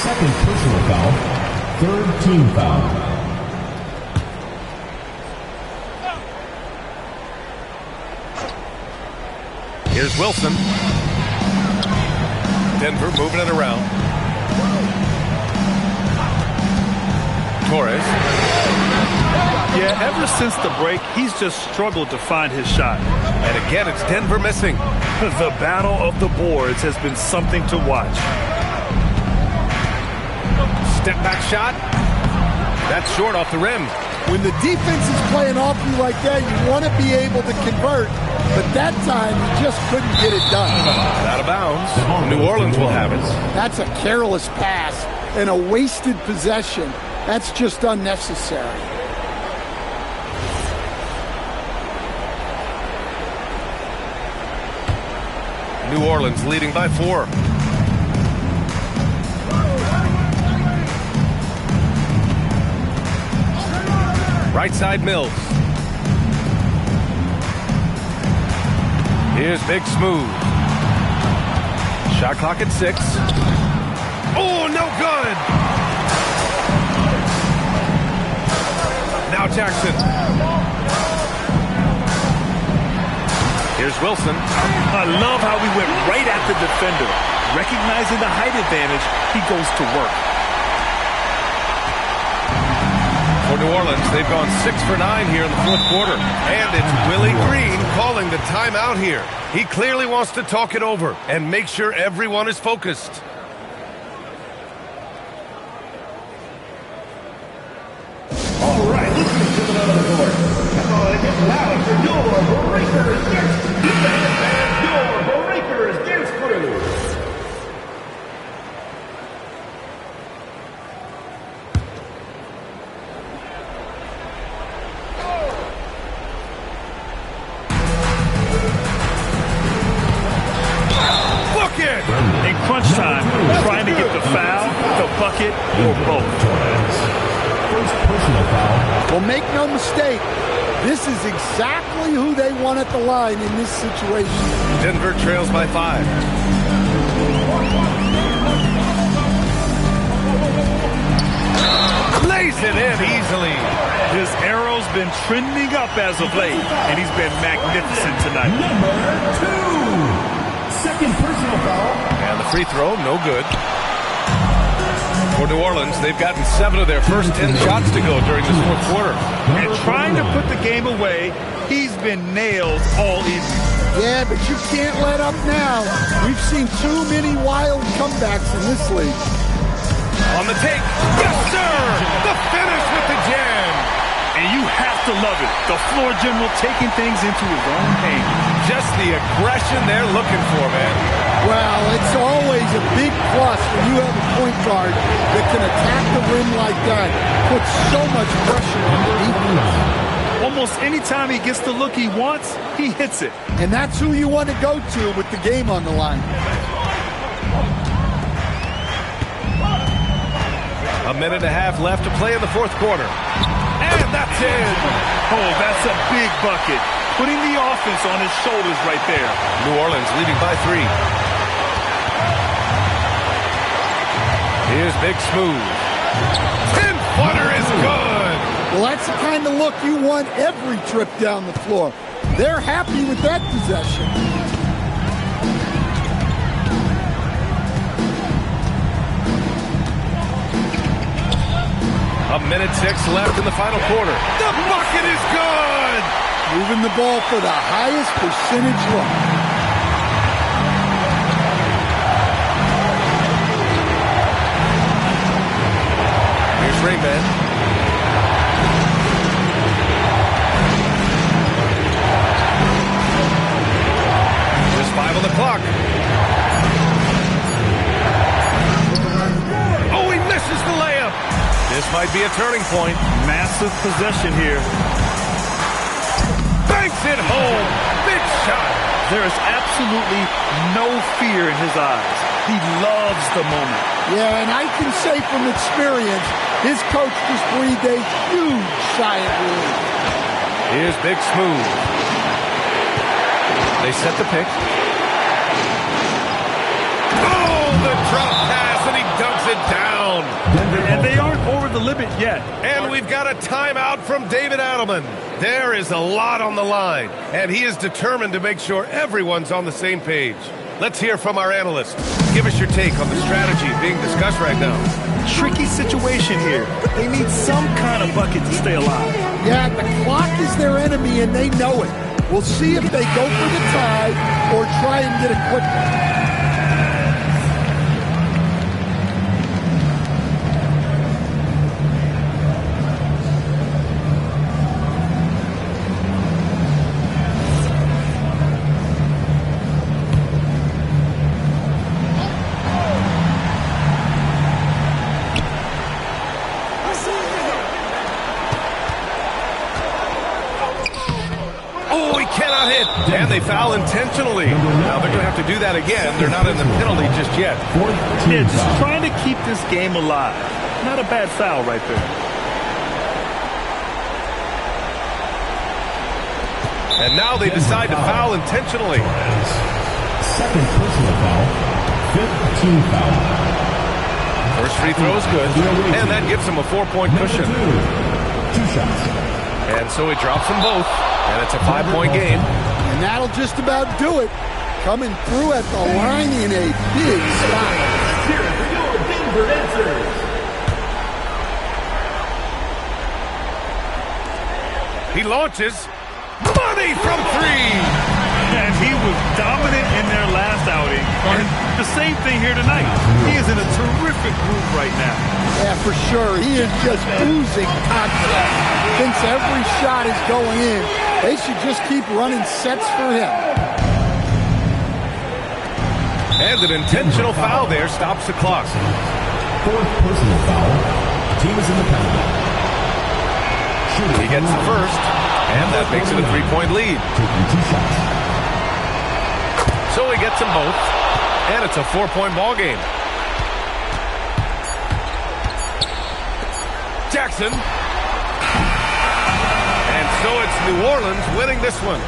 Second personal foul. Third team foul. Here's Wilson. Denver moving it around. Torres. Yeah, ever since the break, he's just struggled to find his shot. And again, it's Denver missing. The battle of the boards has been something to watch. Step back shot. That's short off the rim. When the defense is playing off you like that, you want to be able to convert. But that time, he just couldn't get it done. Out of bounds. New Orleans will have it. That's a careless pass and a wasted possession. That's just unnecessary. New Orleans leading by 4. Right side Mills. Here's Big Smooth. Shot clock at 6. Oh, no good. Now Jackson. Here's Wilson. I love how he went right at the defender. Recognizing the height advantage, he goes to work. For New Orleans, they've gone 6 for 9 here in the fourth quarter. And it's Willie Green calling the timeout here. He clearly wants to talk it over and make sure everyone is focused. All right, let's get to the middle of the court. Come on, get loud for your Breakers Dance. Your Breakers Dance Crew. In crunch time, trying to get the foul, the bucket, or both. First personal foul. Well, make no mistake, this is exactly who they want at the line in this situation. Denver trails by 5. Lays it in easily. His arrow's been trending up as of late, and he's been magnificent tonight. Number 2. Second personal foul. And the free throw, no good. For New Orleans, they've gotten 7 of their first 10 shots to go during this fourth quarter. And trying to put the game away, he's been nailed all evening. Yeah, but you can't let up now. We've seen too many wild comebacks in this league. On the take. Yes, sir! The finish with the jam. And you have to love it. The floor general taking things into his own hands. Just the aggression they're looking for, man. Well, it's always a big plus when you have a point guard that can attack the rim like that. Puts so much pressure on the defense. Almost any time he gets the look he wants, he hits it. And that's who you want to go to with the game on the line. A minute and a half left to play in the fourth quarter. And that's it. Oh, that's a big bucket. Putting the offense on his shoulders right there. New Orleans leading by 3. Here's Big Smooth. 10-footer is good. Well, that's the kind of look you want every trip down the floor. They're happy with that possession. A minute 6 left in the final quarter. The bucket is good. Moving the ball for the highest percentage look. Here's Rainman. Just 5 on the clock. Oh, he misses the layup. This might be a turning point. Massive possession here. Banks it home. Big shot. There is absolutely no fear in his eyes. He loves the moment. Yeah, and I can say from experience, his coach just breathed a huge sigh of relief. Here's Big Smooth. They set the pick. Oh, the drop pass, and he dunks it down. zone. And they aren't over the limit yet. And we've got a timeout from David Adelman. There is a lot on the line, and he is determined to make sure everyone's on the same page. Let's hear from our analyst. Give us your take on the strategy being discussed right now. Tricky situation here. They need some kind of bucket to stay alive. Yeah, the clock is their enemy, and they know it. We'll see if they go for the tie or try and get a quick one. And they foul intentionally. Now they're going to have to do that again. They're not in the penalty just yet. Yeah, just trying to keep this game alive. Not a bad foul right there. And now they decide to foul intentionally. Second personal foul. Fifth team foul. First free throw is good. And that gives him a 4-point cushion. Two shots. And so he drops them both. And it's a 5-point game. And that'll just about do it. Coming through at the line in a big spot. Here for your Denver answers. He launches. Money from three. And he was dominant in their last outing. And the same thing here tonight. He is in a terrific groove right now. Yeah, for sure. He is just oozing confidence. Thinks every shot is going in. They should just keep running sets for him. And an intentional foul there stops the clock. Fourth personal foul. Team is in the penalty. He gets the first, and that makes it a 3-point lead. Taking two shots. So he gets them both, and it's a 4-point ball game. Jackson. And so it's New Orleans winning this one.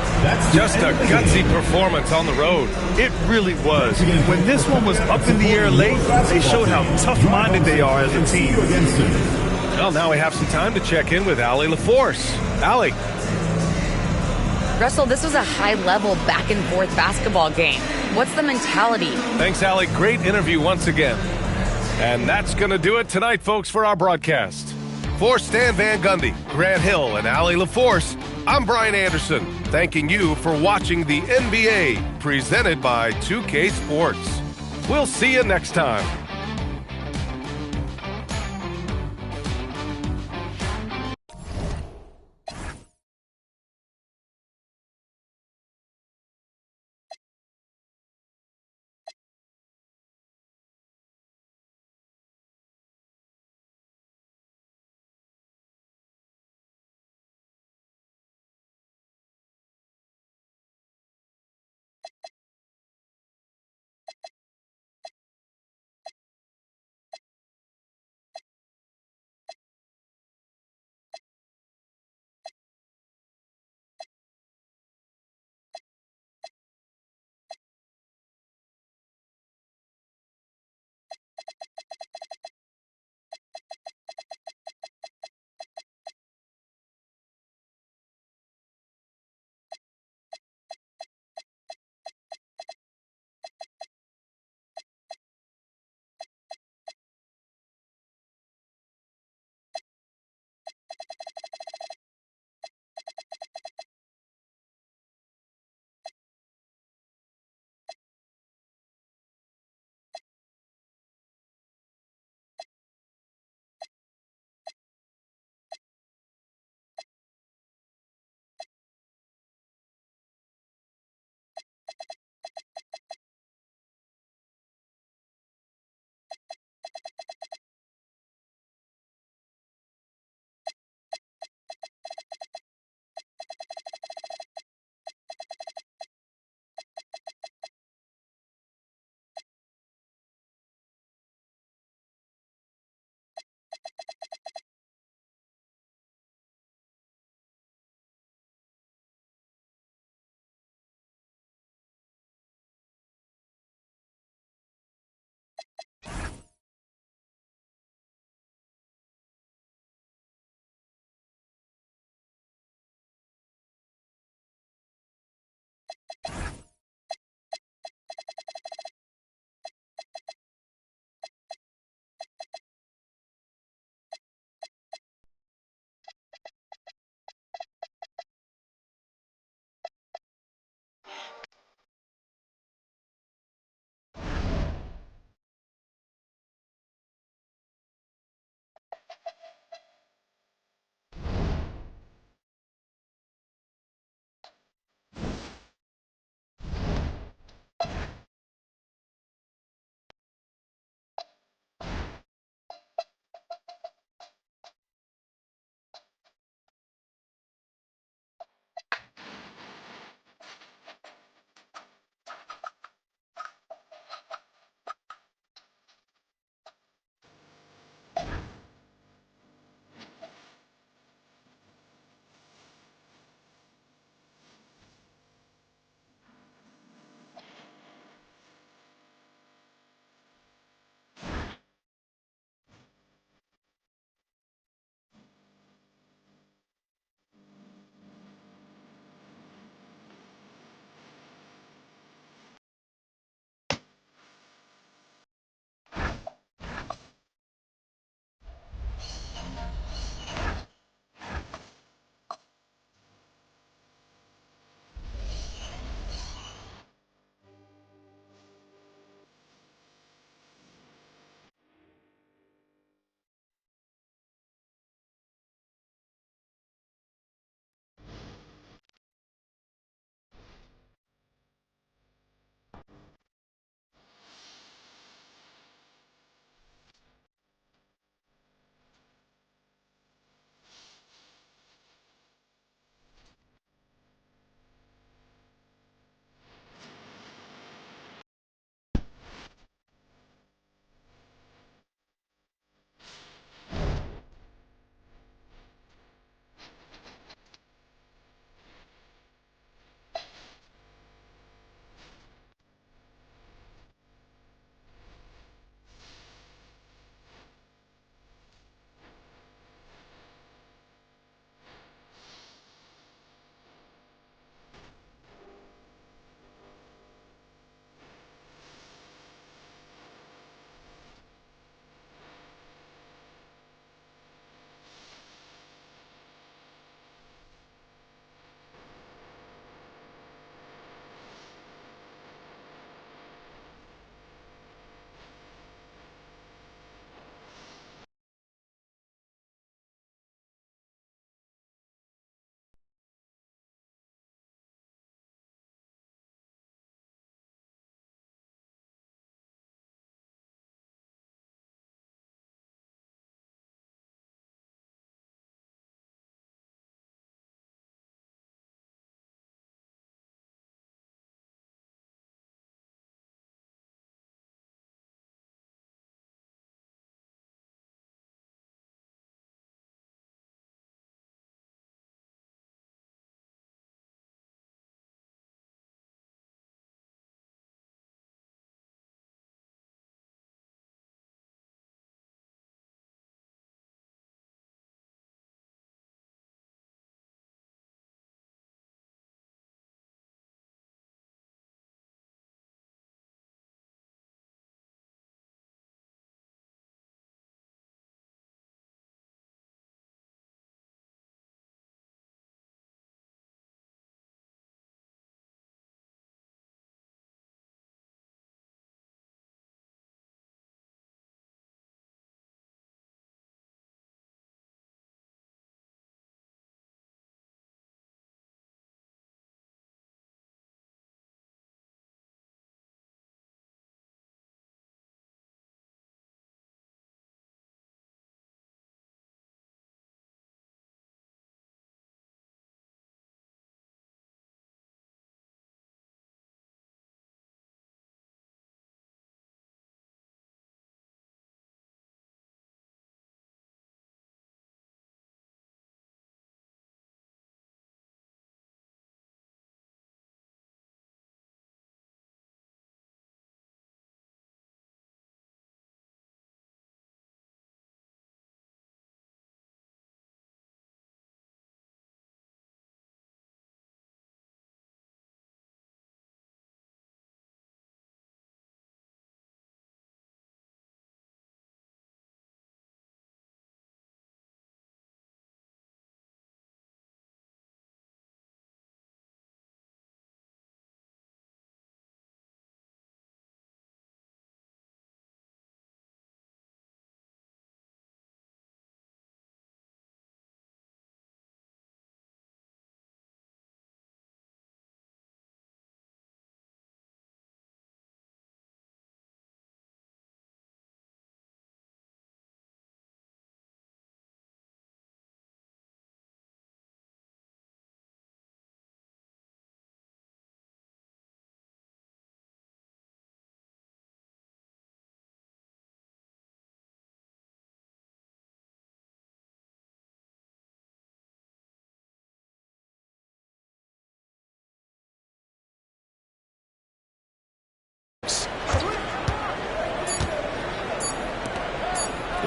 Just a gutsy performance on the road. It really was. When this one was up in the air late, they showed how tough-minded they are as a team. Well, now we have some time to check in with Allie LaForce. Allie. Russell, this was a high-level back-and-forth basketball game. What's the mentality? Thanks, Allie. Great interview once again. And that's going to do it tonight, folks, for our broadcast. For Stan Van Gundy, Grant Hill, and Allie LaForce, I'm Brian Anderson, thanking you for watching the NBA presented by 2K Sports. We'll see you next time.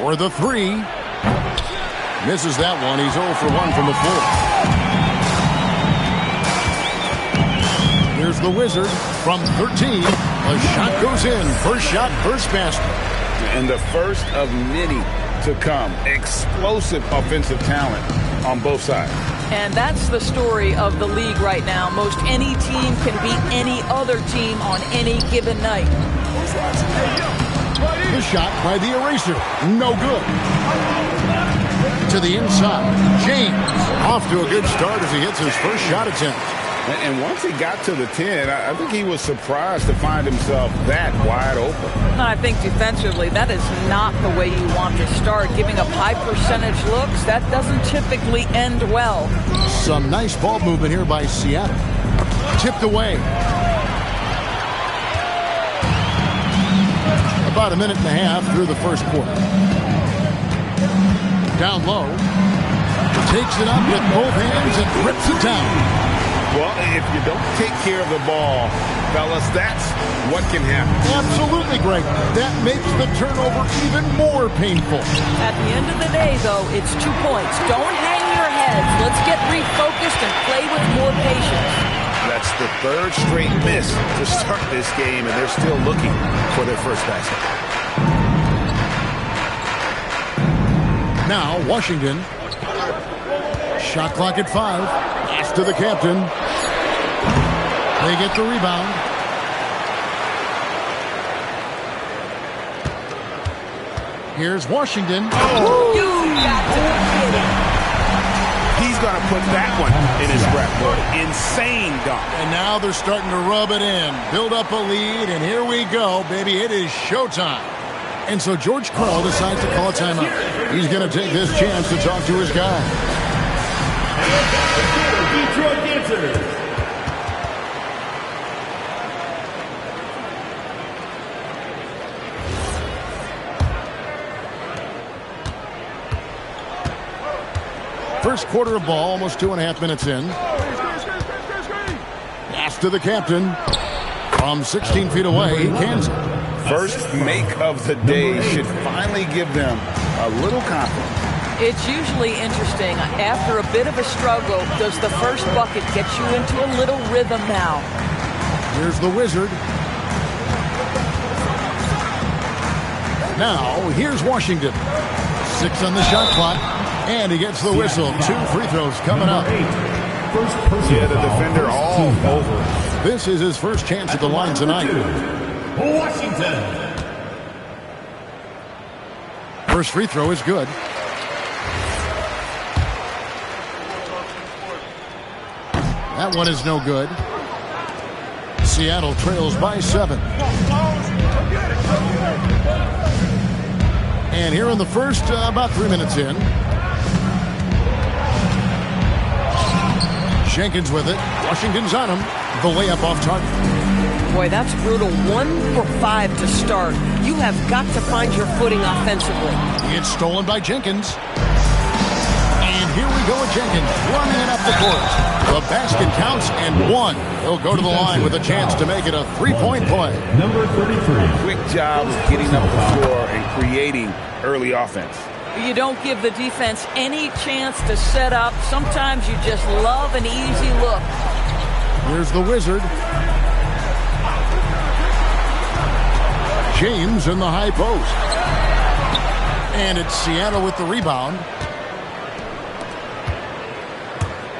For the three. Misses that one. He's 0 for 1 from the floor. Here's the Wizard from 13. A shot goes in. First shot, first basket. And the first of many to come. Explosive offensive talent on both sides. And that's the story of the league right now. Most any team can beat any other team on any given night. The shot by the eraser. No good. To the inside. James off to a good start as he hits his first shot attempt. And once he got to the 10, I think he was surprised to find himself that wide open. I think defensively, that is not the way you want to start. Giving up high percentage looks, that doesn't typically end well. Some nice ball movement here by Seattle. Tipped away. About a minute and a half through the first quarter. Down low. Takes it up with both hands and rips it down. Well, if you don't take care of the ball, fellas, that's what can happen. Absolutely, Greg. That makes the turnover even more painful. At the end of the day, though, it's 2 points. Don't hang your heads. Let's get refocused and play with more patience. That's the third straight miss to start this game, and they're still looking for their first basket. Now, Washington. Shot clock at 5. Pass to the captain. They get the rebound. Here's Washington. Oh. You got to be kidding. He's going to put that one in his scrapbook. Insane dunk. And now they're starting to rub it in. Build up a lead, and here we go, baby. It is showtime. And so George Karl decides to call a timeout. He's going to take this chance to talk to his guy. Detroit Dancers. First quarter of ball, almost 2.5 minutes in. Pass to the captain. From 16 feet away, he cans it. First make of the day should finally give them a little confidence. It's usually interesting. After a bit of a struggle, does the first bucket get you into a little rhythm now? Here's the Wizard. Now, here's Washington. 6 on the shot clock, and he gets the whistle. 2 free throws coming up. Yeah, the defender all over. This is his first chance at the line tonight. Washington. First free throw is good. That one is no good. Seattle trails by 7. And here in the first, about 3 minutes in. Jenkins with it. Washington's on him. The layup off target. Boy, that's brutal. 1 for 5 to start. You have got to find your footing offensively. It's stolen by Jenkins. And here we go with Jenkins running it up the court. The basket counts and 1. He'll go to the line with a chance to make it a 3-point play. Number 33. Quick job of getting up the floor and creating early offense. You don't give the defense any chance to set up. Sometimes you just love an easy look. Here's the Wizard. James in the high post. And it's Seattle with the rebound.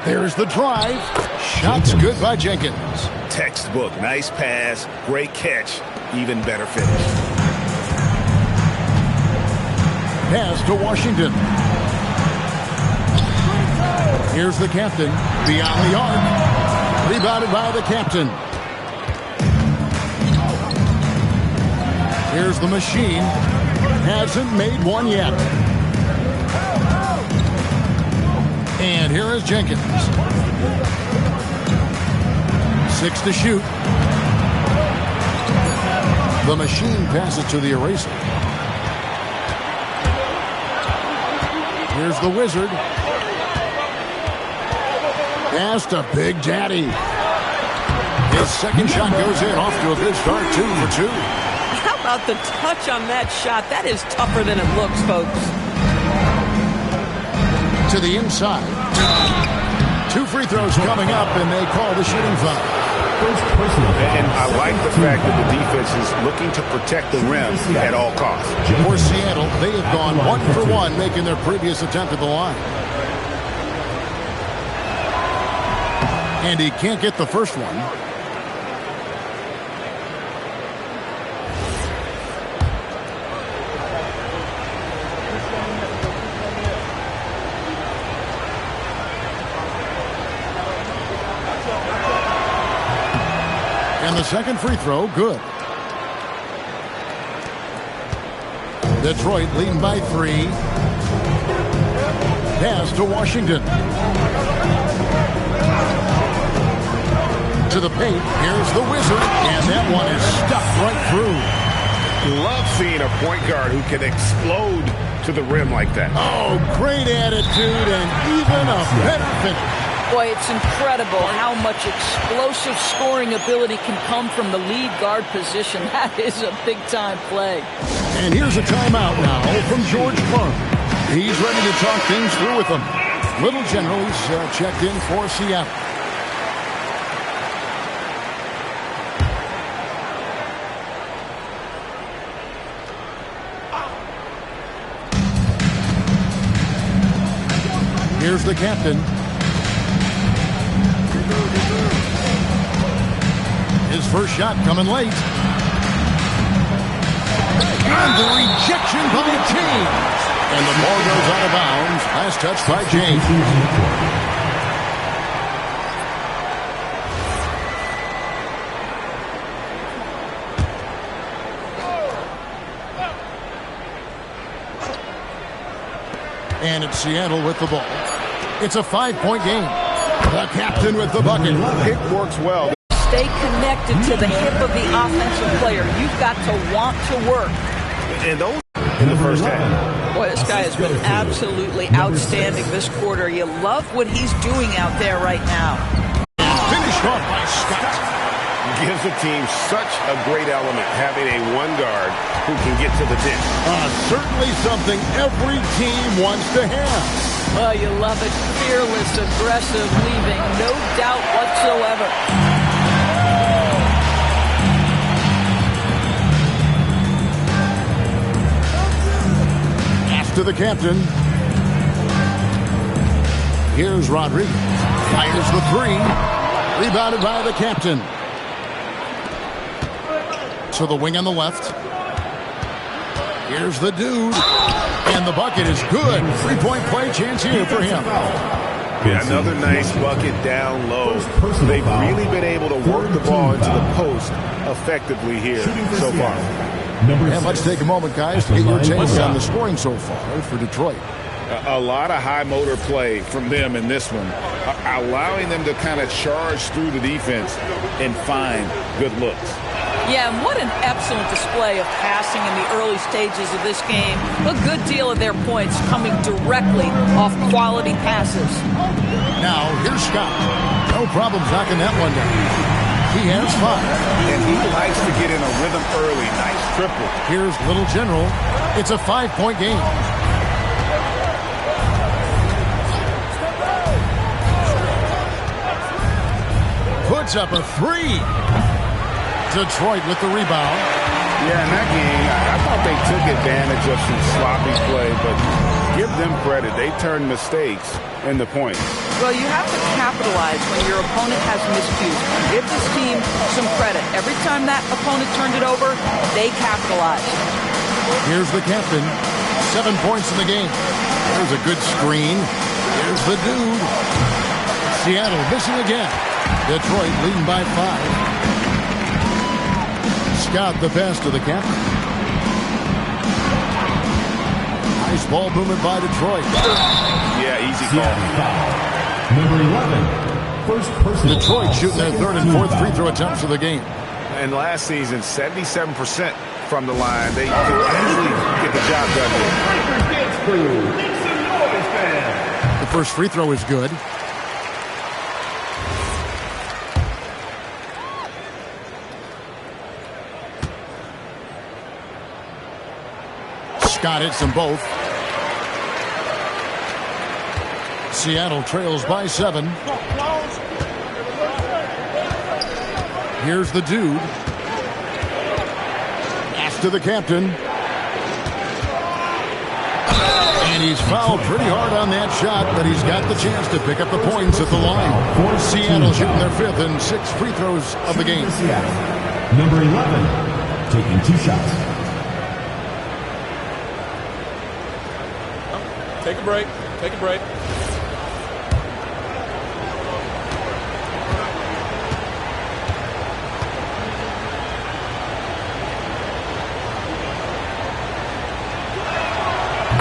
There's the drive. Shots good by Jenkins. Textbook. Nice pass. Great catch. Even better finish. Pass to Washington. Here's the captain. Beyond the arc. Rebounded by the captain. Here's the machine. Hasn't made one yet. And here is Jenkins. 6 to shoot. The machine passes to the eraser. Here's the Wizard. Pass to Big Daddy. His second shot goes in, off to a good start, 2 for 2. How about the touch on that shot? That is tougher than it looks, folks. To the inside. 2 free throws coming up, and they call the shooting foul. And I like the fact that the defense is looking to protect the rim at all costs. For Seattle, they have gone 1 for 1, making their previous attempt at the line. And he can't get the first one. And the second free throw, good. Detroit leading by 3. Pass to Washington. To the paint. Here's the Wizard. And that one is stuck right through. Love seeing a point guard who can explode to the rim like that. Oh, great attitude and even a better finish. Boy, it's incredible how much explosive scoring ability can come from the lead guard position. That is a big-time play. And here's a timeout now from George Clark. He's ready to talk things through with them. Little General's checked in for Seattle. Here's the captain. His first shot coming late. And the rejection by James. And the ball goes out of bounds. Last touch by James. And it's Seattle with the ball. It's a 5-point game. The captain with the bucket. It works well. Stay connected to the hip of the offensive player. You've got to want to work. And those in the first half. Boy, this guy has been absolutely outstanding this quarter. You love what he's doing out there right now. Finished off by Scott. Gives the team such a great element, having a one guard who can get to the dish. Certainly something every team wants to have. Oh, you love it. Fearless, aggressive, leaving no doubt whatsoever. To the captain. Here's Rodriguez. Fires the 3. Rebounded by the captain. To the wing on the left. Here's the dude. And the bucket is good. 3-point play chance here for him. Yeah, another nice bucket down low. They've really been able to work the ball into the post effectively here so far. And let's take a moment, guys, to get your take on the scoring so far for Detroit. A lot of high motor play from them in this one, allowing them to kind of charge through the defense and find good looks. Yeah, and what an excellent display of passing in the early stages of this game. A good deal of their points coming directly off quality passes. Now, here's Scott. No problems knocking that one down. He has 5. And he likes to get in a rhythm early. Nice triple. Here's Little General. It's a 5-point game. Puts up a 3. Detroit with the rebound. Yeah, in that game, I thought they took advantage of some sloppy play, but give them credit. They turned mistakes into points. Well, you have to capitalize when your opponent has miscues. Give this team some credit. Every time that opponent turned it over, they capitalized. Here's the captain. 7 points in the game. There's a good screen. Here's the dude. Seattle missing again. Detroit leading by 5. Scott the pass to the captain. Nice ball movement by Detroit. Yeah, easy call. Number 11. First personal. Detroit shooting their 3rd and 4th free throw attempts of the game. And last season, 77% from the line. They could easily get the job done here. The first free throw is good. Scott hits them both. Seattle trails by 7. Here's the dude. Pass to the captain. And he's fouled pretty hard on that shot, but he's got the chance to pick up the points at the line. Seattle shooting their 5th and 6th free throws of the game. Number 11, taking 2 shots. Take a break. Take a break.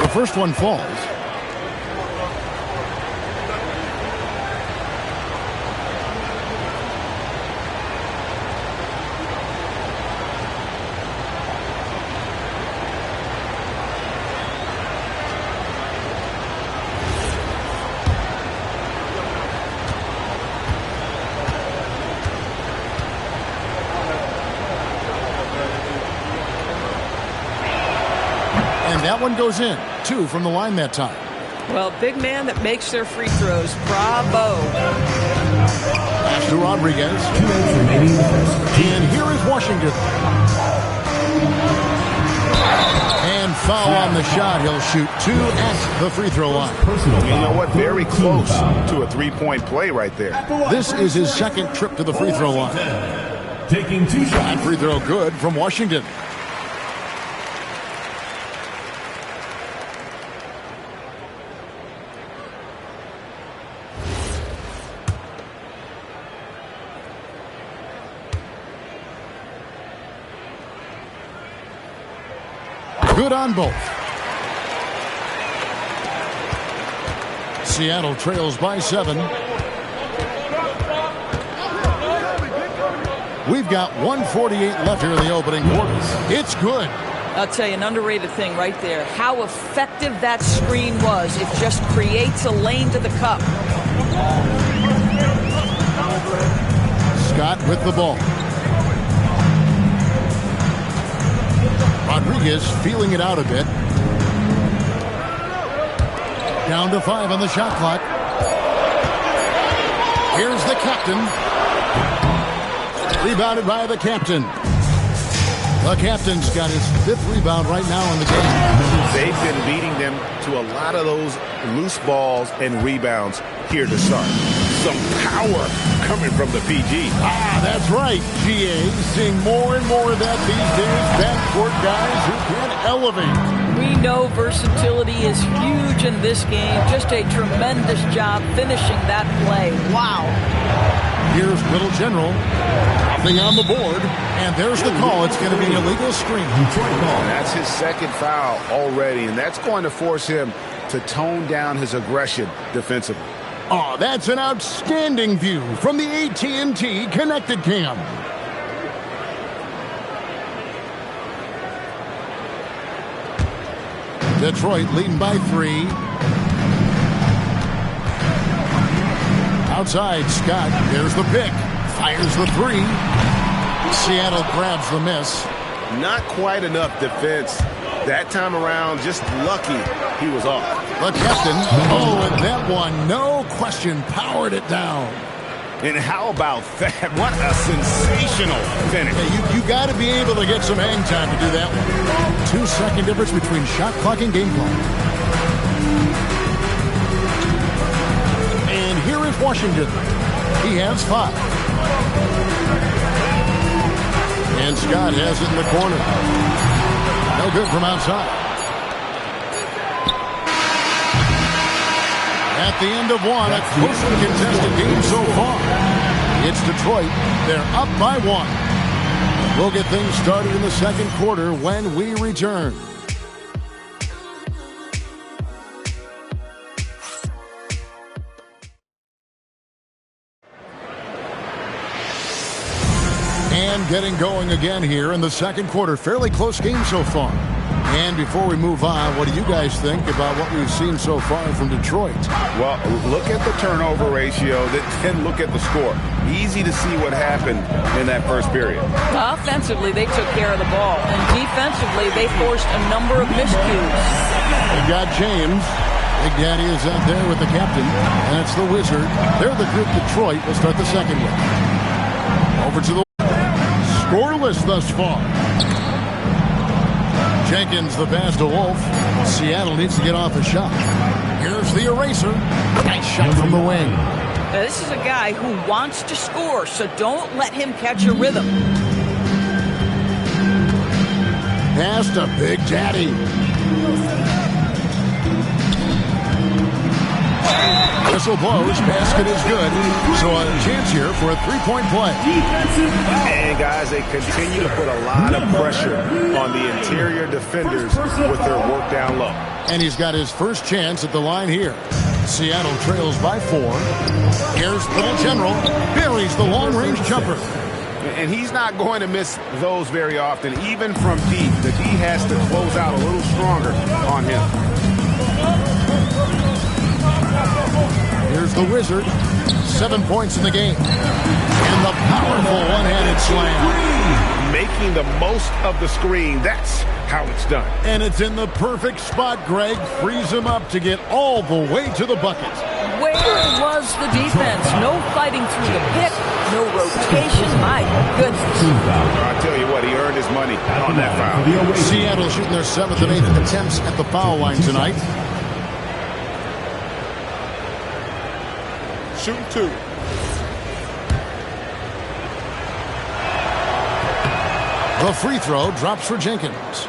The first one falls. And that one goes in. 2 from the line that time. Well, big man that makes their free throws. Bravo. Pass to Rodriguez. 2 minutes remaining in the first. And here is Washington. And foul on the shot. He'll shoot 2 at the free throw line. You know what? Very close to a 3-point play right there. This is his 2nd trip to the free throw line. Taking 2 shots. That free throw good from Washington. Good on both. Seattle trails by 7. We've got 1:48 left here in the opening quarter. It's good. I'll tell you, an underrated thing right there. How effective that screen was. It just creates a lane to the cup. Scott with the ball. Rodriguez feeling it out a bit. Down to 5 on the shot clock. Here's the captain. Rebounded by the captain. The captain's got his 5th rebound right now in the game. They've been beating them to a lot of those loose balls and rebounds here to start. Some power coming from the PG. That's right, GA. Seeing more and more of that these days. Backcourt guys who can elevate. We know versatility is huge in this game. Just a tremendous job finishing that play. Wow. Here's Little General. Nothing on the board. And there's the call. It's going to be an illegal screen. That's his 2nd foul already, and that's going to force him to tone down his aggression defensively. Oh, that's an outstanding view from the AT&T Connected Cam. Detroit leading by 3. Outside, Scott. There's the pick. Fires the 3. Seattle grabs the miss. Not quite enough defense. That time around, just lucky he was off. The captain. Oh, and that one, no question, powered it down. And how about that? What a sensational finish. Hey, you got to be able to get some hang time to do that one. 2-second difference between shot clock and game clock. And here is Washington. He has 5. And Scott has it in the corner. No good from outside. At the end of one, a closely contested game so far. It's Detroit. They're up by 1. We'll get things started in the 2nd quarter when we return. And getting going again here in the 2nd quarter. Fairly close game so far. And before we move on, what do you guys think about what we've seen so far from Detroit? Well, look at the turnover ratio, then look at the score. Easy to see what happened in that first period. Offensively, they took care of the ball. And defensively, they forced a number of miscues. We got James. Big Daddy is out there with the captain. And it's the Wizard. They're the group Detroit will start the second with. Over to the scoreless thus far. Jenkins, the pass to Wolf. Seattle needs to get off a shot. Here's the eraser. Nice shot from the wing. Now, this is a guy who wants to score, so don't let him catch a rhythm. Pass to Big Daddy. Whistle blows. Basket is good. So a chance here for a three-point play. And guys, they continue to put a lot of pressure on the interior defenders with their work down low. And he's got his first chance at the line here. Seattle trails by 4. Here's Little General. Buries the long-range jumper. And he's not going to miss those very often, even from deep. The D has to close out a little stronger on him. Here's the Wizard. 7 points in the game. And the powerful one-handed slam. Making the most of the screen. That's how it's done. And it's in the perfect spot, Greg. Frees him up to get all the way to the bucket. Where was the defense? No fighting through the pick. No rotation. My goodness. I tell you what, he earned his money on that foul. Seattle shooting their 7th and 8th attempts at the foul line tonight. Shooting 2. The free throw drops for Jenkins.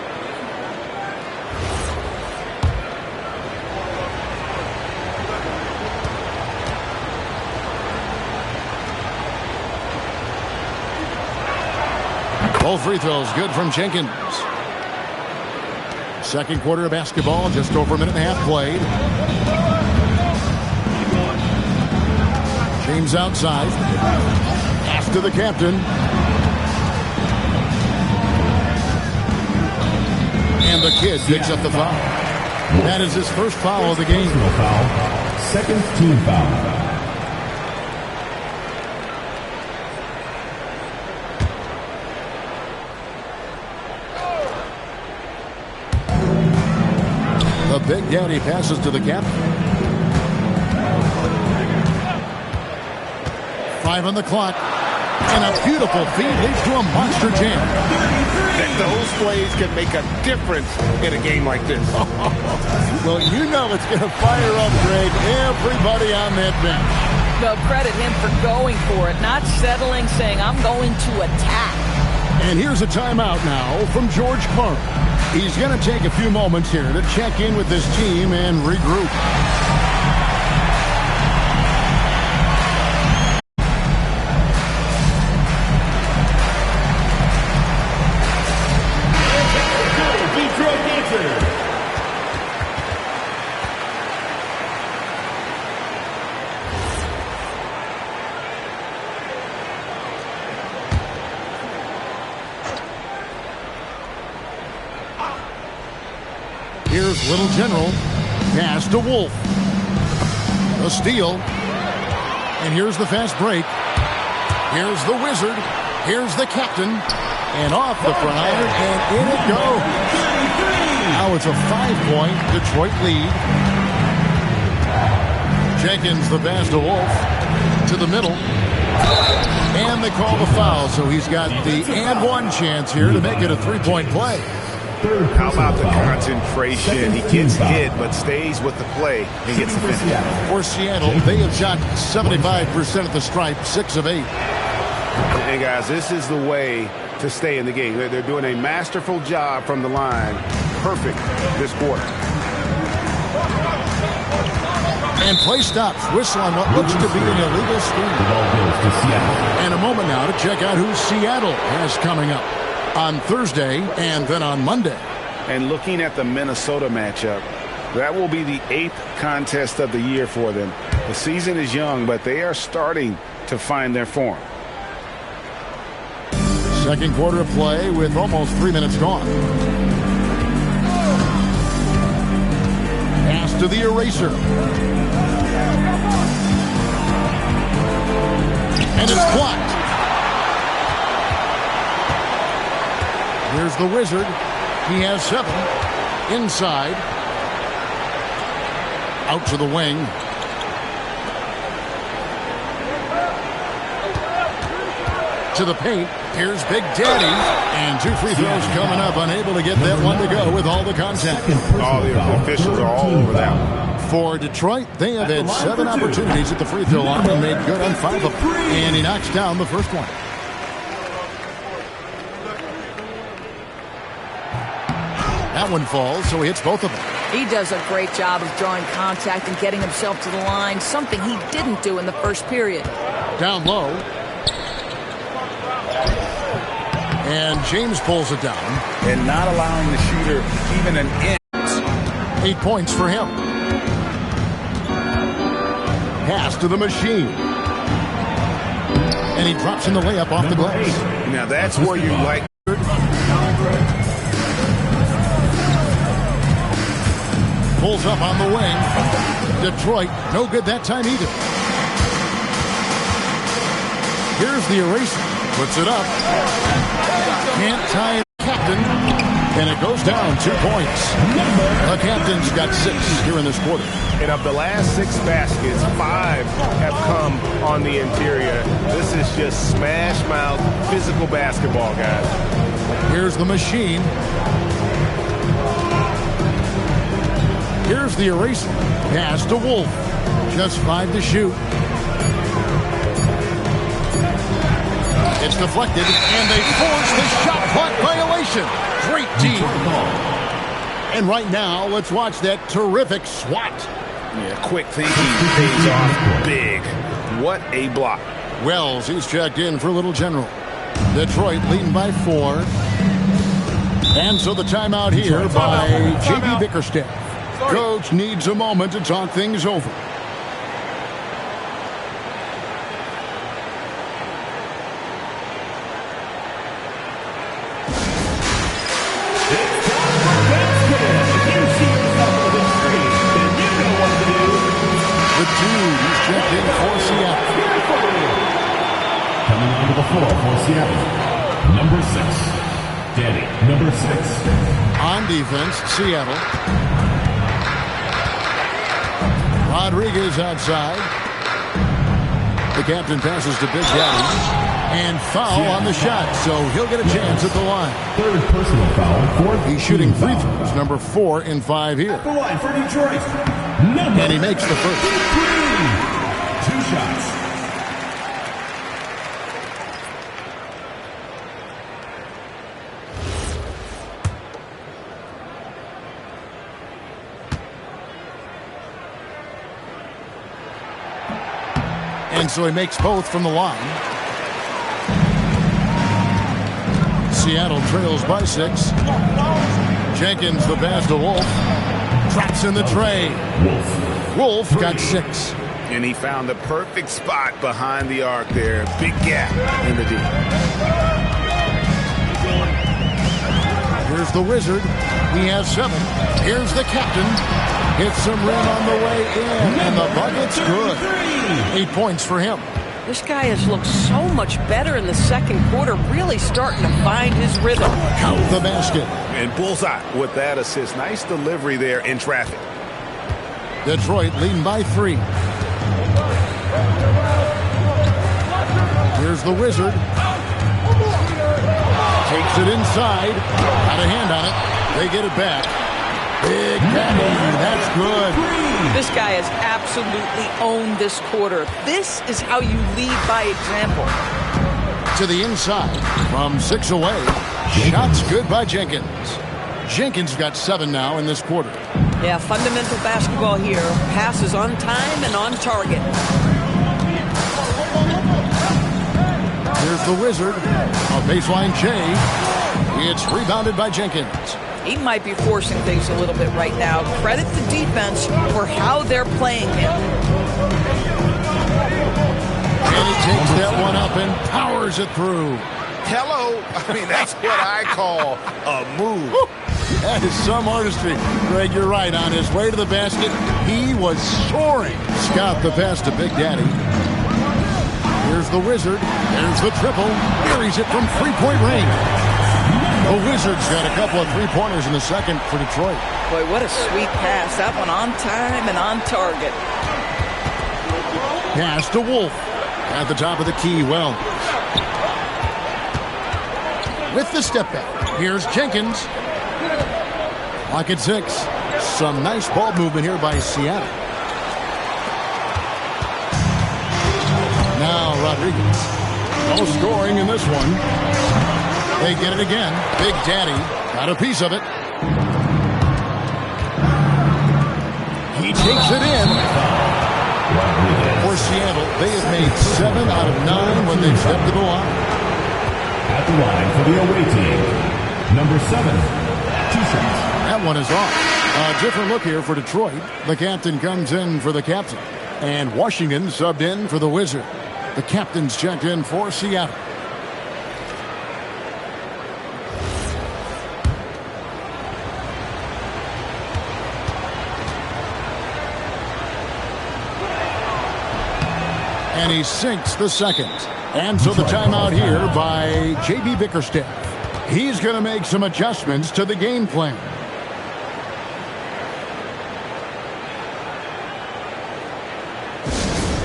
Both free throws good from Jenkins. Second quarter of basketball, just over a minute and a half played. James outside. Pass to the captain. And the kid picks up the foul. That is his first foul of the game. Second team foul. The Big Daddy passes to the captain. 5 on the clock. And a beautiful feed leads to a monster jam. And those plays can make a difference in a game like this. Well, you know it's going to fire up, Greg, everybody on that bench. They'll credit him for going for it, not settling, saying, I'm going to attack. And here's a timeout now from George Clark. He's going to take a few moments here to check in with his team and regroup. Here's Little General. Pass to Wolf. A steal. And here's the fast break. Here's the Wizard. Here's the captain. And off the front iron. And in it goes. Now it's a 5-point Detroit lead. Jenkins the pass to Wolf. To the middle. And they call the foul. So he's got the and one chance here to make it a 3-point play. How about the concentration? He gets hit, but stays with the play and gets the finish. For Seattle, they have shot 75% at the stripe, 6 of 8. And guys, this is the way to stay in the game. They're doing a masterful job from the line. Perfect this quarter. And play stops. Whistle on what looks to be an illegal screen. And a moment now to check out who Seattle has coming up on Thursday and then on Monday. And looking at the Minnesota matchup, that will be the 8th contest of the year for them. The season is young, but they are starting to find their form. Second quarter of play with almost 3 minutes gone. to the eraser. And it's blocked. Here's the Wizard. He has 7. Inside. Out to the wing. To the paint. Here's Big Daddy. And 2 free throws coming up. Unable to get that one to go with all the contact. All the officials are all over that one. For Detroit, they have had 7 opportunities at the free throw line and made good on 5 of them. And he knocks down the first one. That one falls, so he hits both of them. He does a great job of drawing contact and getting himself to the line, something he didn't do in the first period. Down low. And James pulls it down. And not allowing the shooter even an inch. 8 points for him. Pass to the machine. And he drops in the layup off the glass. Now that's where you like. Pulls up on the wing. Detroit, no good that time either. Here's the eraser. Puts it up. Can't tie the captain. And it goes down 2 points. The captain's got 6 here in this quarter. And of the last 6 baskets, 5 have come on the interior. This is just smash mouth physical basketball, guys. Here's the machine. Here's the eraser. Pass to Wolf. Just 5 to shoot. It's deflected, and they force the shot clock violation. Great team. And right now, let's watch that terrific swat. Yeah, quick thinking pays off big. What a block. Wells, he's checked in for Little General. Detroit leading by 4. And so the timeout here by J.B. Bickerstaff. Coach needs a moment to talk things over. The dude, he's checked in for Seattle. Coming onto the floor for Seattle, number 6. Danny, number 6. On defense, Seattle. Rodriguez outside. The captain passes to Big Daddy. And foul on the shot, so he'll get a chance at the line. 3rd personal foul. 4th. He's shooting free throws, number 4 in 5 here. The line for Detroit. And he makes the first. 2 shots. And so he makes both from the line. Seattle trails by 6. Jenkins the pass to Wolf. Drops in the tray. Wolf got 6. And he found the perfect spot behind the arc there. Big gap in the D. Here's the Wizard. He has 7. Here's the captain. Hits some rim on the way in. And the bucket's good. 8 points for him. This guy has looked so much better in the second quarter, really starting to find his rhythm. Count the basket. And bullseye with that assist. Nice delivery there in traffic. Detroit leading by 3. Here's the Wizard. Takes it inside. Got a hand on it. They get it back. Big Daddy. That's good. This guy has absolutely owned this quarter. This is how you lead by example. To the inside. From 6 away. Shots good by Jenkins. Jenkins got 7 now in this quarter. Yeah, fundamental basketball here. Passes on time and on target. Here's the Wizard. A baseline J. It's rebounded by Jenkins. He might be forcing things a little bit right now. Credit the defense for how they're playing him. And he takes that one up and powers it through. Hello. I mean, that's what I call a move. That is some artistry. Greg, you're right. On his way to the basket, he was soaring. Scott the pass to Big Daddy. Here's the Wizard. There's the triple. Buries it from three-point range. The Wizards got a couple of three-pointers in the second for Detroit. Boy, what a sweet pass. That one on time and on target. Pass to Wolf. At the top of the key, Wells. With the step back. Here's Jenkins. Clock at 6. Some nice ball movement here by Seattle. Now Rodriguez. No scoring in this one. They get it again. Big Daddy got a piece of it. He takes it in. For Seattle, they have made 7 out of 9 when they've stepped to the line. At the line for the away team, number 7, 2 shots. That one is off. A different look here for Detroit. The captain comes in for the captain. And Washington subbed in for the Wizard. The captain's checked in for Seattle. And he sinks the second. And so the timeout here by J.B. Bickerstaff. He's going to make some adjustments to the game plan.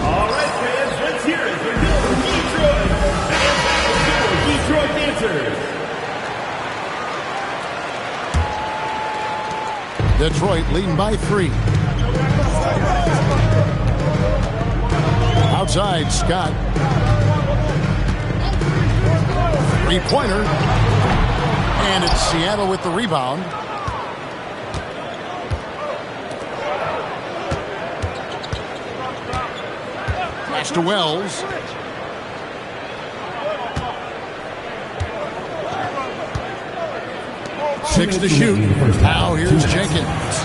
All right, fans, let's hear it for Detroit. And Detroit dancers. Detroit leading by 3. Outside, Scott. Three-pointer. And it's Seattle with the rebound. Pass to Wells. Six to shoot. Now here's Jenkins.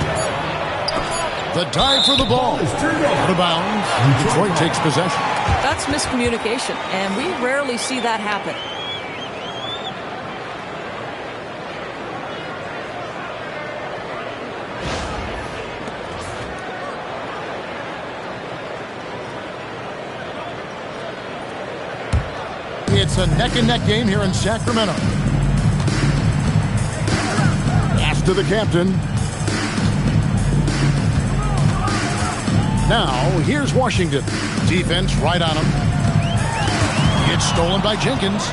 The dive for the ball. Out of bounds. Detroit takes possession. That's miscommunication, and we rarely see that happen. It's a neck-and-neck game here in Sacramento. Pass to the captain. Now, here's Washington. Defense right on him. It's stolen by Jenkins.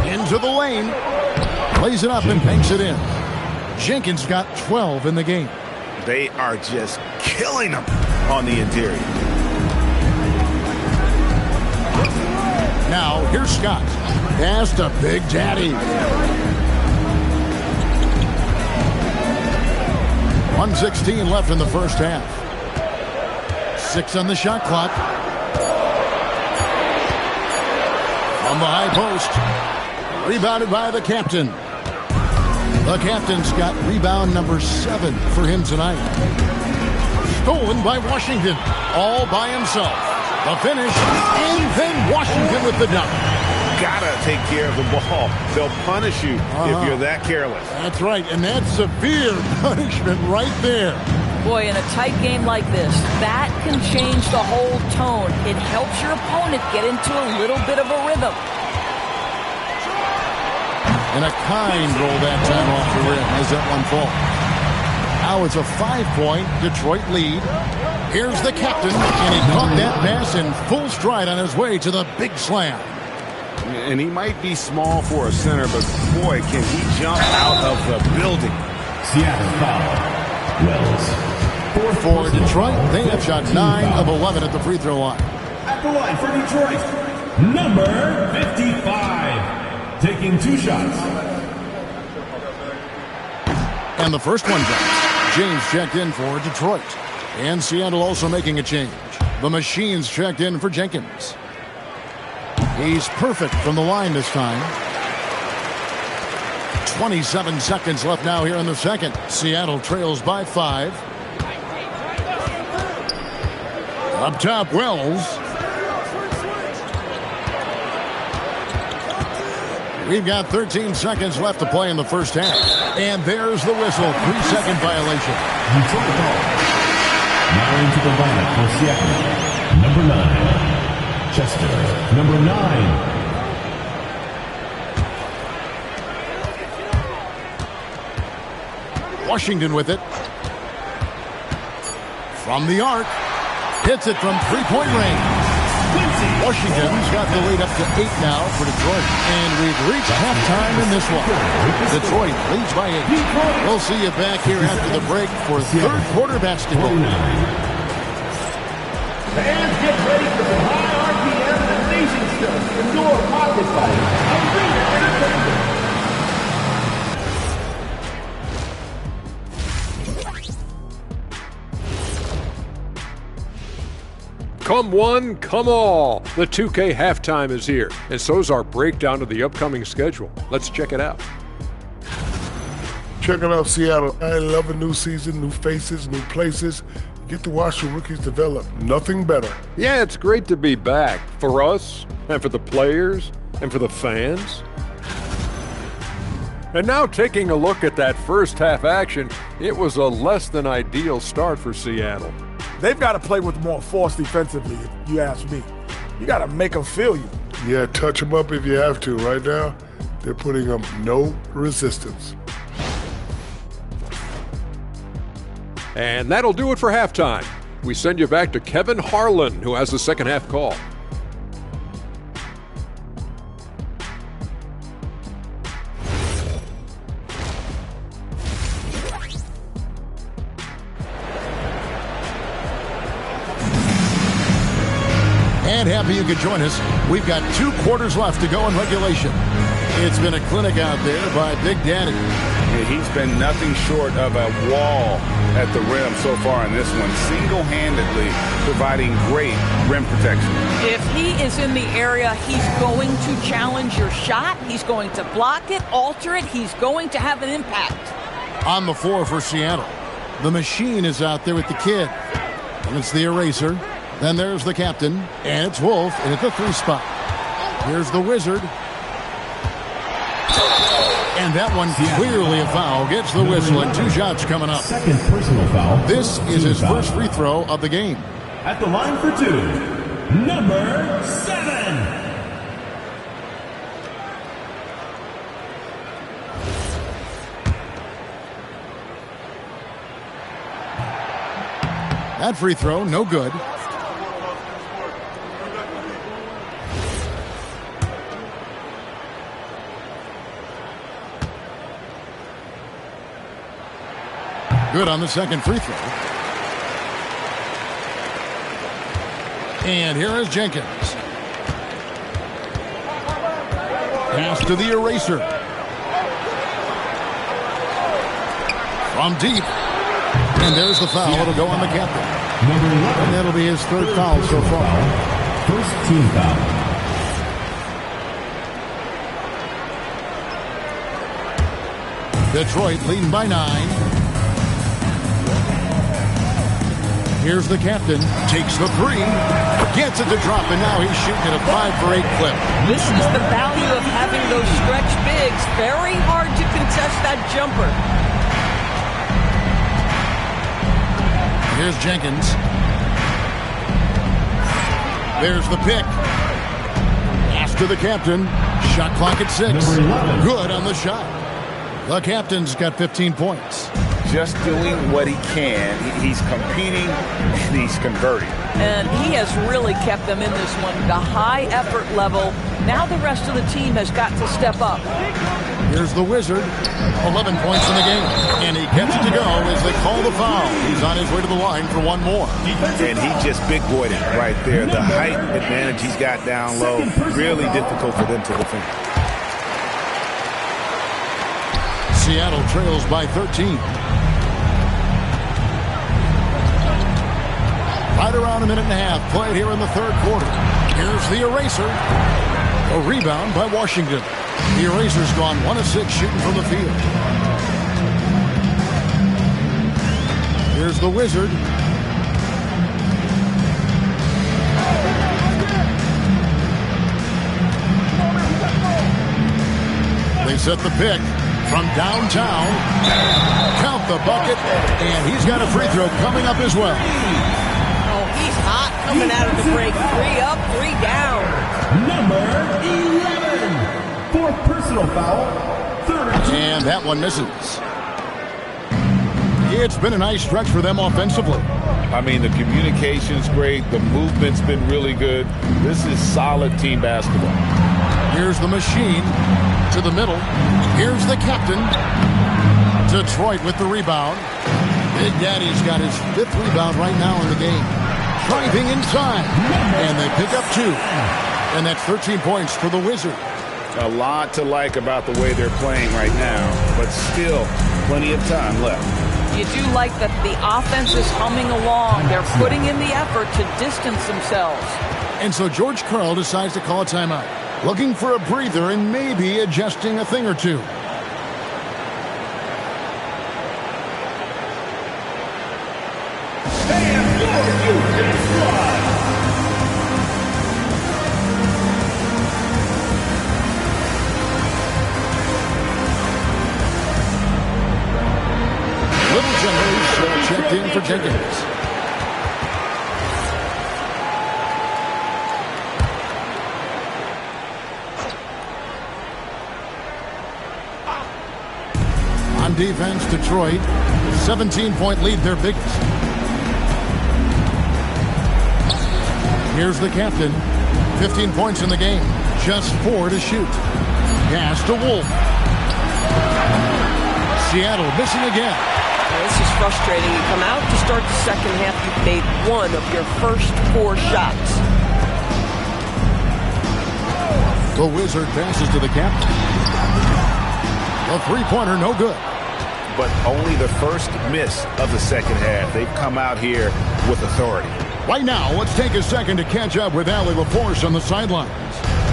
Into the lane. Plays it up and banks it in. Jenkins got 12 in the game. They are just killing them on the interior. Now, here's Scott. Pass to Big Daddy. 1:16 left in the first half. 6 on the shot clock. From the high post. Rebounded by the captain. The captain's got rebound number 7 for him tonight. Stolen by Washington. All by himself. The finish. And then Washington with the dunk. Gotta take care of the ball. They'll punish you if you're that careless. That's right, and that's severe punishment right there. Boy, in a tight game like this, that can change the whole tone. It helps your opponent get into a little bit of a rhythm. And a kind roll that time off the rim as that one falls. Now it's a 5-point Detroit lead. Here's the captain, and he caught that pass in full stride on his way to the big slam. And he might be small for a center, but boy, can he jump out of the building. Seattle foul. Wells. For Detroit, they have shot 9 of 11 at the free throw line. At the line for Detroit, Number 55. Taking 2 shots. And the first one drops. James checked in for Detroit. And Seattle also making a change. The Machines checked in for Jenkins. He's perfect from the line this time. 27 seconds left now here in the second. Seattle trails by 5. Up top, Wells. We've got 13 seconds left to play in the first half. And there's the whistle. 3-second violation. You took the ball. Now into the lineup for Seattle. Number 9. Chester. Number 9. Washington with it. From the arc. Hits it from three-point range. Washington's got the lead up to 8 now for Detroit. And we've reached halftime in this one. Detroit leads by 8. We'll see you back here after the break for third quarter basketball. Fans, get ready for some high RPM and amazing stuff. Indoor pocket fighting. Arena entertainment. Come one, come all. The 2K halftime is here, and so's our breakdown of the upcoming schedule. Let's check it out. Check it out, Seattle. I love a new season, new faces, new places. Get to watch the rookies develop. Nothing better. Yeah, it's great to be back for us, and for the players, and for the fans. And now taking a look at that first half action, it was a less than ideal start for Seattle. They've got to play with more force defensively, if you ask me. You got to make them feel you. Yeah, touch them up if you have to. Right now, they're putting up no resistance. And that'll do it for halftime. We send you back to Kevin Harlan, who has the second half call. And happy you could join us. We've got 2 quarters left to go in regulation. It's been a clinic out there by Big Daddy. Yeah, he's been nothing short of a wall at the rim so far in this one, single-handedly providing great rim protection. If he is in the area, he's going to challenge your shot. He's going to block it, alter it. He's going to have an impact. On the floor for Seattle, the machine is out there with the kid. And it's the eraser. Then there's the captain, and it's Wolf in at the 3 spot. Here's the Wizard. And that one clearly a foul. Gets the whistle, and 2 shots coming up. Second personal foul. This is his first free throw of the game. At the line for 2, number 7. That free throw, no good. Good on the second free throw. And here is Jenkins. Pass to the eraser. From deep. And there's the foul. It'll go on the captain. Number 11. And that'll be his third foul so far. First team foul. Detroit leading by 9. Here's the captain. Takes the 3. Gets it to drop, and now he's shooting at a 5 for 8 clip. This is the value of having those stretch bigs. Very hard to contest that jumper. Here's Jenkins. There's the pick. Pass to the captain. Shot clock at 6. Good on the shot. The captain's got 15 points. Just doing what he can. He's competing, and he's converting. And he has really kept them in this one. The high effort level. Now the rest of the team has got to step up. Here's the Wizard. 11 points in the game. And he gets it to go as they call the foul. He's on his way to the line for one more. And he just big-boyed it right there. The height advantage he's got down low. Really difficult for them to defend. Seattle trails by 13. Right around a minute and a half played here in the third quarter. Here's the eraser. A rebound by Washington. The eraser's gone 1 of 6 shooting from the field. Here's the Wizard. set the pick from downtown. Count the bucket, and he's got a free throw coming up as well. Oh, he's hot coming out of the break. 3 up, 3 down. Number 11. Fourth personal foul. And that one misses. It's been a nice stretch for them offensively. I mean, the communication's great. The movement's been really good. This is solid team basketball. Here's the machine to the middle. Here's the captain. Detroit with the rebound. Big Daddy's got his 5th rebound right now in the game. Driving inside. And they pick up 2. And that's 13 points for the Wizards. A lot to like about the way they're playing right now, but still plenty of time left. You do like that the offense is humming along. They're putting in the effort to distance themselves. And so George Karl decides to call a timeout, looking for a breather and maybe adjusting a thing or two. Checked in for Jenkins. On defense, Detroit, 17-point lead, their biggest. Here's the captain, 15 points in the game, just 4 to shoot. Pass to Wolf. Seattle missing again. This is frustrating. You come out to start the second half, you've made 1 of your first 4 shots. The Wizard passes to the captain. A three-pointer, no good. But only the first miss of the second half. They've come out here with authority. Right now, let's take a second to catch up with Allie LaForce on the sidelines.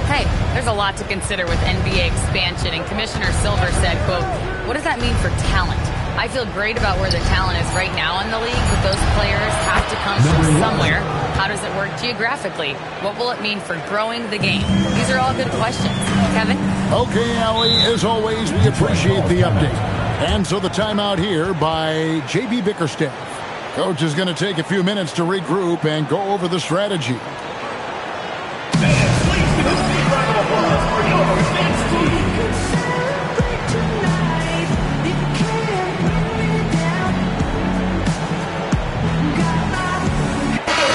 Hey, there's a lot to consider with NBA expansion, and Commissioner Silver said, quote, "What does that mean for talent? I feel great about where the talent is right now in the league, but those players have to come from somewhere. How does it work geographically? What will it mean for growing the game?" These are all good questions. Kevin? Okay, Allie, as always, we appreciate the update. And so the timeout here by J.B. Bickerstaff. Coach is going to take a few minutes to regroup and go over the strategy.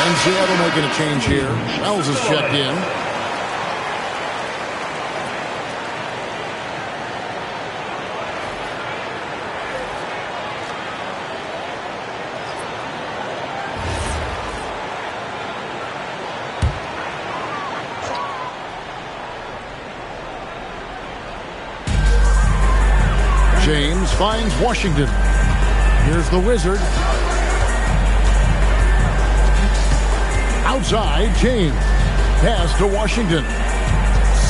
And Seattle making a change here. Wells is checked in. James finds Washington. Here's the Wizard. Outside, James. Pass to Washington.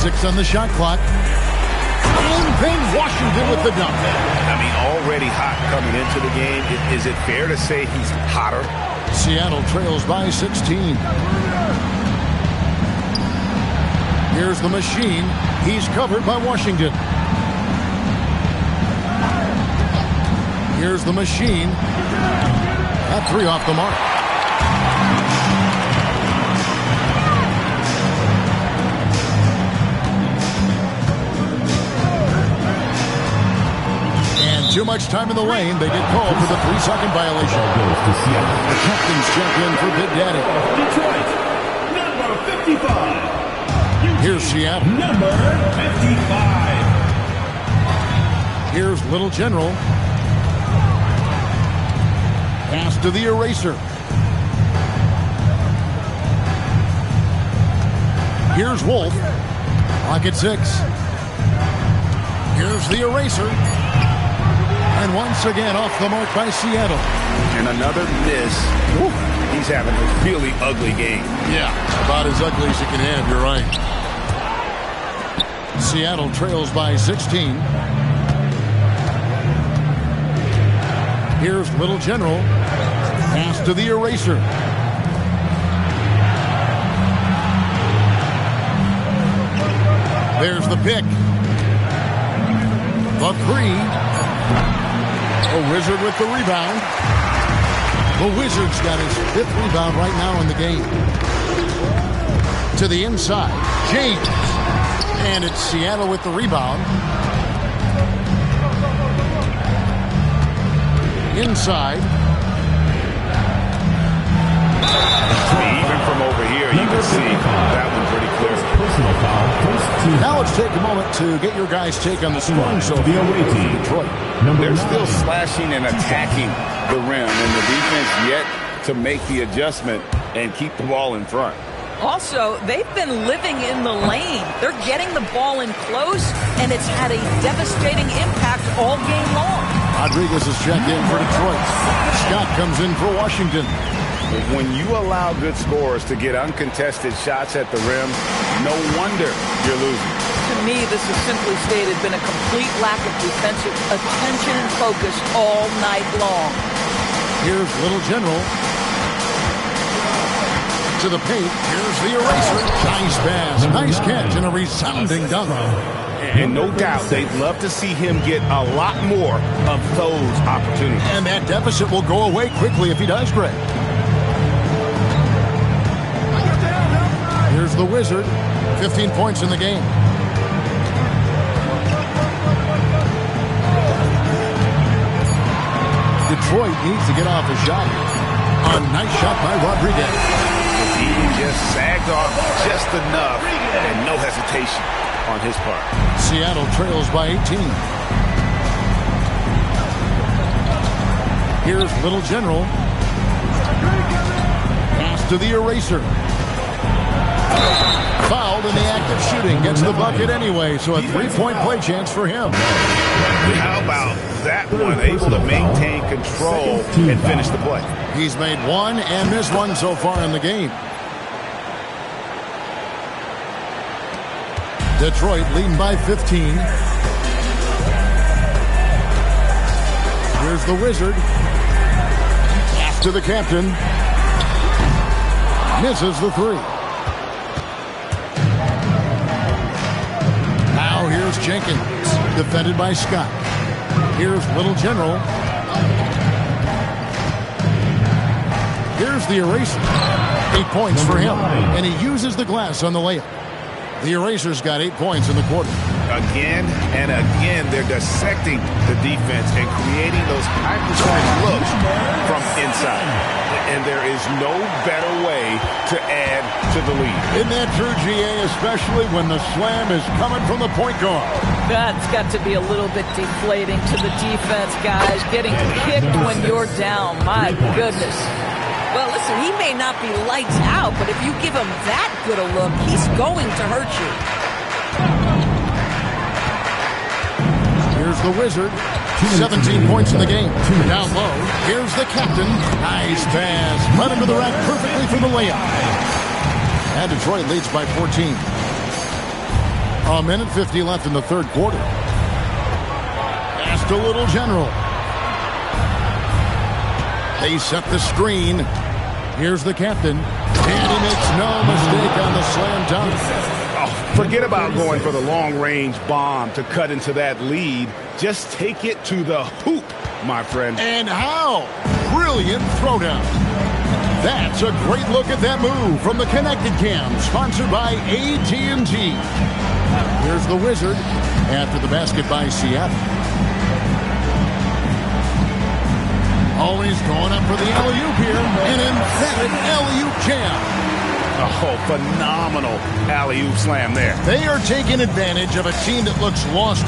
6 on the shot clock. And then Washington with the dunk. I mean, already hot coming into the game. Is it fair to say he's hotter? Seattle trails by 16. Here's the machine. He's covered by Washington. Here's the machine. That 3 off the mark. And too much time in the lane. They get called for the 3-second violation. The captain's check in for Big Daddy. Detroit, number 55. Here's Seattle. Number 55. Here's Little General. Pass to the eraser. Here's Wolf. Clock at 6. Here's the eraser. And once again off the mark by Seattle. And another miss. Woo. He's having a really ugly game. Yeah, about as ugly as you can have, you're right. Seattle trails by 16. Here's Little General. Pass to the eraser. There's the pick. The three. The Wizard with the rebound. The Wizard's got his 5th rebound right now in the game. To the inside, James. And it's Seattle with the rebound. Inside. Even from over here, you can see that one pretty clear. Personal foul, first team. Now let's take a moment to get your guys' take on the scoring so The away team. Detroit. They're still slashing and attacking the rim, and the defense yet to make the adjustment and keep the ball in front. Also, they've been living in the lane. They're getting the ball in close, and it's had a devastating impact all game long. Rodriguez is checked in for Detroit. Scott comes in for Washington. When you allow good scorers to get uncontested shots at the rim, no wonder you're losing. To me, this has simply stated been a complete lack of defensive attention and focus all night long. Here's Little General. To the paint. Here's the eraser. Nice pass. Nice catch and a resounding dunk. And no doubt they'd love to see him get a lot more of those opportunities. And that deficit will go away quickly if he does, Greg. Here's the Wizard. 15 points in the game. Detroit needs to get off a shot. A nice shot by Rodriguez. He just sagged off just enough and no hesitation on his part. Seattle trails by 18. Here's Little General. Pass to the eraser. Fouled in the act of shooting. Gets the bucket anyway, so a 3-point play chance for him. How about that one? Able to maintain control and finish the play. He's made one and missed one so far in the game. Detroit leading by 15. Here's the Wizard. Pass to the captain. Misses the three. Now here's Jenkins. Defended by Scott. Here's Little General. Here's the eraser. 8 points for him. And he uses the glass on the layup. The eraser's got 8 points in the quarter. Again and again, they're dissecting the defense and creating those high percentage looks from inside. And there is no better way to add to the lead. Isn't that true, GA, especially when the slam is coming from the point guard? That's got to be a little bit deflating to the defense, guys. Getting kicked when you're down. My goodness. Well, listen, he may not be lights out, but if you give him that good a look, he's going to hurt you. Here's the Wizard. 17 points in the game. Down low. Here's the captain. Nice pass. Run into the rack perfectly for the layup. And Detroit leads by 14. A minute 50 left in the third quarter. Pass to Little General. They set the screen. Here's the captain. And he makes no mistake on the slam dunk. Oh, forget about going for the long-range bomb to cut into that lead. Just take it to the hoop, my friend. And how? Brilliant throwdown. That's a great look at that move from the Connected Cam, sponsored by AT&T. Here's the Wizard after the basket by Seattle. Always going up for the alley-oop here. An emphatic alley-oop jam. Oh, phenomenal alley-oop slam there. They are taking advantage of a team that looks lost